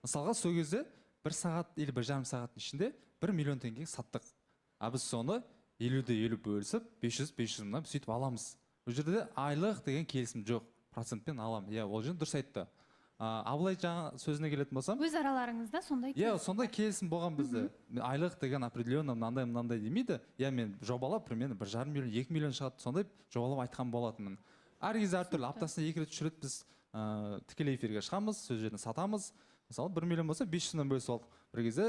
мысалға сол кезде 1 сағат или 1,5 сағаттың ішінде 1 миллион теңге саттық. А біз соны 50-50 бөлісіп 500 мыңнан сөйтіп аламыз. Бұл жерде айлық деген келісім жоқ, процентпен алам. Иә, ол жерде дұрыс айтты. Абылай жаңа сөзіне келетін болсам, өз араларыңызда сондай иә, сондай келісім болған бізде. Айлық деген определенно мынандай демейді. Иә, мен жобалап примерно 1,5 миллион, 2 миллион шығады, сондай жобалап айтқан болатынмын. Әр кезде әртүрлі, аптасына 2 рет 3 рет біз тікелей эфирге шығамыз, сөз жерін сатамыз. Мысалы 1 миллион болса 500-нан бөлісіп алдық. Бір кезде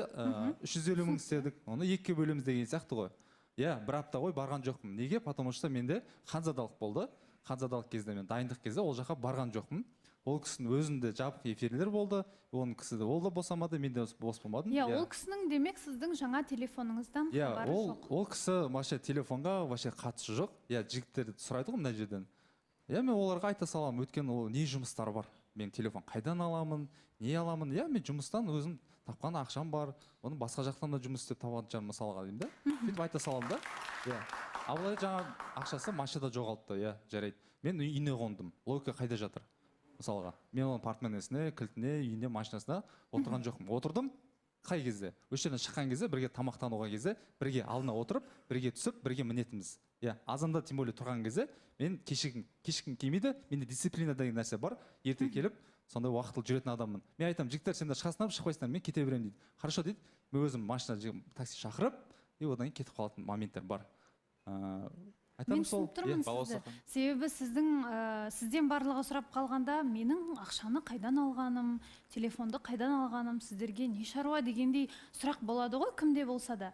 350 мың істедік, оны 2-ге бөлеміз деген сияқты ғой. Иә, бір апта ғой барған жоқпын. Неге? Потому что менде ханзадалық болды. Ханзадалық кезде мен дайындық кезде ол жаққа барған жоқпын. Ол кісінің өзінде жабық эфирлер болды. Оның кісі де ол да босамады, мен де бос болмадым. Иә, ол кісінің демек сіздің жаңа телефоныңыздан хабары жоқ. Ол кісі вообще телефонға вообще қатысы жоқ. Иә, жігіттер сұрайды ғой мына жерден. Иә, мен оларға айта саламын, өйткені ол не жұмыстар бар. Мен телефон қайдан аламын, не аламын? Иә, мен жұмыстан өзім тапқан ақшам бар. Оны басқа жақтан да жұмыс істеп табатын шығармын мысалға деймін да. Сөйтіп айта саламын да. Иә. Абылай жаңа ақшасы машинада жоғалтты, иә, жарайды. Мен үйіне қондым. Логика қайда жатыр? Мысалға, мен оның портмонесіне, кілтіне, үйіне, машинасына отырған жоқпын. Отырдым. Қай кезде? Өз жерден шыққан кезде, бірге тамақтануға кезде, бірге алдына отырып, бірге түсіп, бірге мінетіміз. Иә, азанда тем более тұрған кезде мен кешкім келмейді, менде дисциплина деген нәрсе бар. Ерте келіп, сондай уақытылы жүретін адаммын. Мен айтамын, жігіттер, сендер шығасыңдар, шықпайсыңдар, мен кете беремін дейді. Хорошо дейді. Мен өзім машина такси шақырып, и одан кейін кетіп қалатын моменттер бар. Мен түсініп тұрмын сізді. Себебі сізден барлығы сұрап қалғанда, менің ақшаны қайдан алғаным, телефонды қайдан алғаным, сіздерге не шаруа дегендей сұрақ болады ғой, кімде болса да.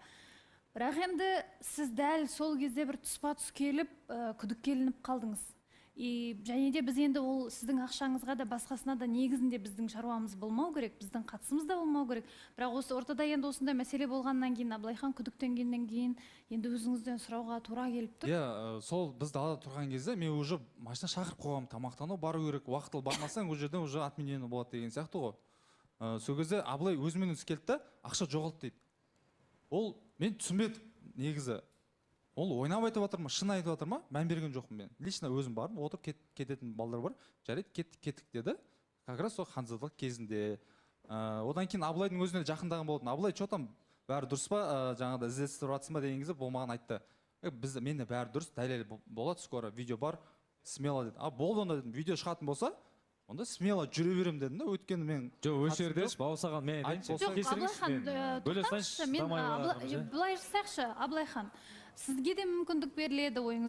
Бірақ енді сіз дәл сол кезде бір тұспа-тұс келіп, күдікке қалдыңыз. Және де біз енді ол сіздің ақшаңызға да басқасына да негізінде біздің шаруамыз болмау керек, біздің қатысымыз да болмау керек. Бірақ осы ортада енді осындай мәселе болғаннан кейін, Абылайхан күдіктенгеннен кейін енді өзіңізден сұрауға тура келіп тұр. Иә, сол біз далада тұрған кезде мен уже машина шақырып қойғам, тамақтану бару керек, уақытылы бармасаң, ол жерден уже отменені болады деген сияқты ғой. Сол кезде Абылай өзімен өзі келді да, ақша жоғалды дейді. Ол мен түсінбедім негізі. Ол ойнап айтып жатыр ма, шын айтып жатыр ма? Мән берген жоқпын мен. Лично өзім бардым, отырып кететін балдар бар. Жарайды, кеттік деді. Как раз сол ханзадалық кезінде. Одан кейін Абылайдың өзіне жақындаған болатын. Абылай, что там, бәрі дұрыс па, жаңағыда іздестіріп жатсың ба деген кезде болмаған айтты. Менде бәрі дұрыс, дәлел болады, скоро видео бар, смело деді. Болды онда дедім, видео шығатын болса, онда смело жүре берем дедім да, өйткені мен осы жерде бауырсаған мен айтайыншы. Абылайхан, тоқтаңызшы, мен былай жасайықшы, Абылайхан, сізге де мүмкіндік беріледі ойыңыз